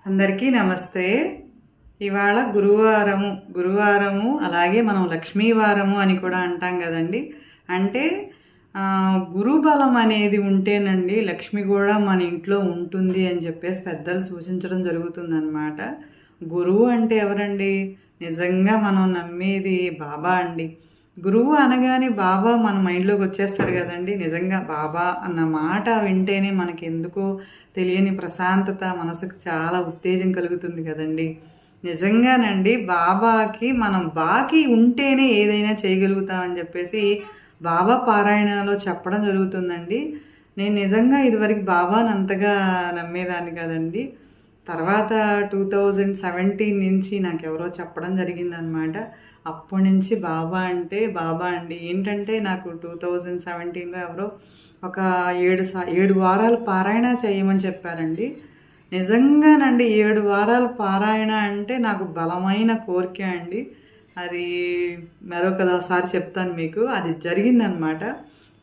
అందరికీ నమస్తే. ఇవాళ గురువారము అలాగే మనం లక్ష్మీవారము అని కూడా అంటాం కదండి. అంటే గురుబలం అనేది ఉంటేనండి లక్ష్మి కూడా మన ఇంట్లో ఉంటుంది అని చెప్పేసి పెద్దలు సూచించడం జరుగుతుందన్నమాట. గురువు అంటే ఎవరండి? నిజంగా మనం నమ్మేది బాబా అండి. గురువు అనగానే బాబా మన మైండ్లోకి వచ్చేస్తారు కదండి. నిజంగా బాబా అన్న మాట వింటేనే మనకి ఎందుకో తెలియని ప్రశాంతత, మనసుకు చాలా ఉత్తేజం కలుగుతుంది కదండి. నిజంగానండి బాబాకి మనం బాకీ ఉంటేనే ఏదైనా చేయగలుగుతామని చెప్పేసి బాబా పారాయణలో చెప్పడం జరుగుతుందండి. నేను నిజంగా ఇదివరకు బాబాని అంతగా నమ్మేదాన్ని కదండి. తర్వాత 2017 నుంచి నాకెవరో చెప్పడం జరిగిందనమాట. అప్పటి నుంచి బాబా అంటే బాబా అండి. ఏంటంటే నాకు 2017లో ఎవరో ఒక 7 వారాలు పారాయణ చేయమని చెప్పారండి. నిజంగానండి 7 వారాలు పారాయణ అంటే నాకు బలమైన కోరిక అండి. అది మరొకసారి చెప్తాను మీకు. అది జరిగిందనమాట.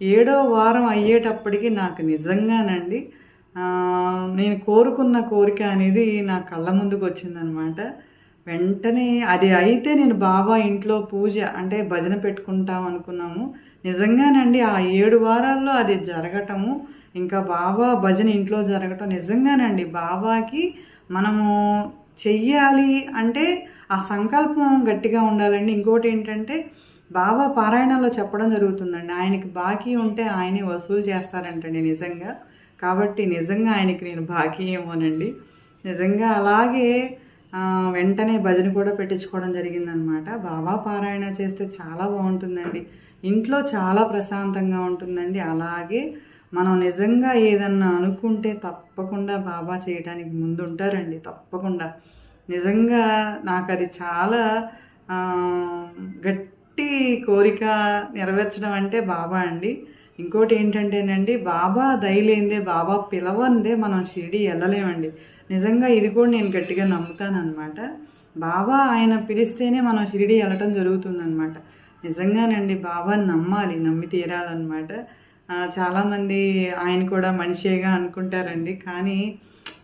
7వ వారం అయ్యేటప్పటికి నాకు నిజంగానండి నేను కోరుకున్న కోరిక అనేది నా కళ్ళ ముందుకు వచ్చిందనమాట. వెంటనే అది అయితే నేను బాబా ఇంట్లో పూజ అంటే భజన పెట్టుకుంటాం అనుకున్నాము. నిజంగానండి ఆ 7 వారాల్లో అది జరగటము, ఇంకా బాబా భజన ఇంట్లో జరగటం నిజంగానండి బాబాకి మనము చెయ్యాలి అంటే ఆ సంకల్పం గట్టిగా ఉండాలండి. ఇంకోటి ఏంటంటే బాబా పారాయణంలో చెప్పడం జరుగుతుందండి, ఆయనకి బాకీ ఉంటే ఆయనే వసూలు చేస్తారంటండి నిజంగా. కాబట్టి నిజంగా ఆయనకి నేను బాకీ ఏమోనండి. నిజంగా అలాగే వెంటనే భజన కూడా పెట్టించుకోవడం జరిగిందనమాట. బాబా పారాయణ చేస్తే చాలా బాగుంటుందండి. ఇంట్లో చాలా ప్రశాంతంగా ఉంటుందండి. అలాగే మనం నిజంగా ఏదన్నా అనుకుంటే తప్పకుండా బాబా చేయడానికి ముందుంటారండి తప్పకుండా. నిజంగా నాకు అది చాలా గట్టి కోరిక నెరవేర్చడం అంటే బాబా అండి. ఇంకోటి ఏంటంటేనండి బాబా దయలేందే, బాబా పిలవందే మనం షిరిడి వెళ్ళలేమండి. నిజంగా ఇది కూడా నేను గట్టిగా నమ్ముతానమాట. బాబా ఆయన పిలిస్తేనే మనం షిరిడి వెళ్ళటం జరుగుతుందనమాట. నిజంగానండి బాబాని నమ్మాలి, నమ్మి తీరాలన్నమాట. చాలామంది ఆయన కూడా మనిషేగా అనుకుంటారండి. కానీ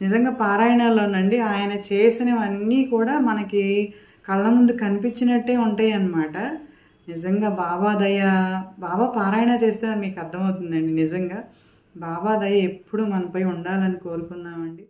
నిజంగా పారాయణాల్లోనండి ఆయన చేసినవన్నీ కూడా మనకి కళ్ళ ముందు కనిపించినట్టే ఉంటాయి అన్నమాట. నిజంగా బాబా దయ, బాబా పారాయణ చేస్తే మీకు అర్థమవుతుందండి. నిజంగా బాబా దయ ఎప్పుడు మనపై ఉండాలని కోరుకుందామండి.